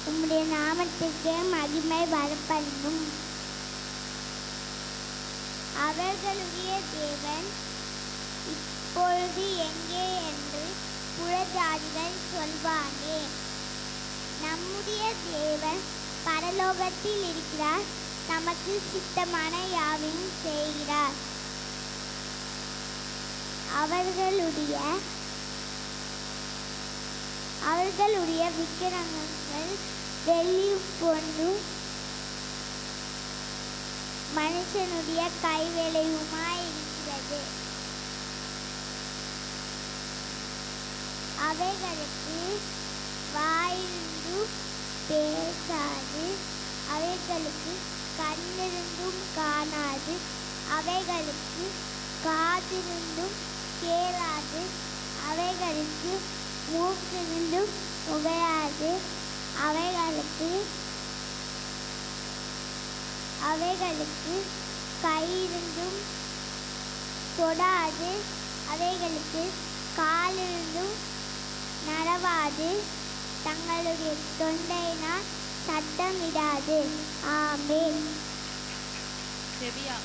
உம்முடைய நாமத்துக்கு மகிமை வரப்பண்ணும். அவர்களுடைய தேவன் இப்பொழுது எங்கே என்று புறஜாதிகள் சொல்வானே. நம்முடைய தேவன் பரலோகத்தில் இருக்கிறார், நமக்கு சித்தமான யாவையும் செய்கிறார். அவர்களுடைய விக்கிரகங்கள் வெள்ளி பொண்ணு மனுஷனுடைய கைவேலையுமாயிருக்கிறது. அவைகளுக்கு வாயிருந்து பேசாது, அவைகளுக்கு கண்ணிருந்தும் காணாது, அவைகளுக்கு காதிருந்தும் கேளாது, அவைகளுக்கு மூக்கிருந்தும் முகையாது, அவைகளுக்கு கையிருந்தும் தொடாது, அவைகளுக்கு காலிருந்தும் நடவாது, தங்களுடைய தொண்டையினால் சத்தமிடாது. ஆமென். செவியா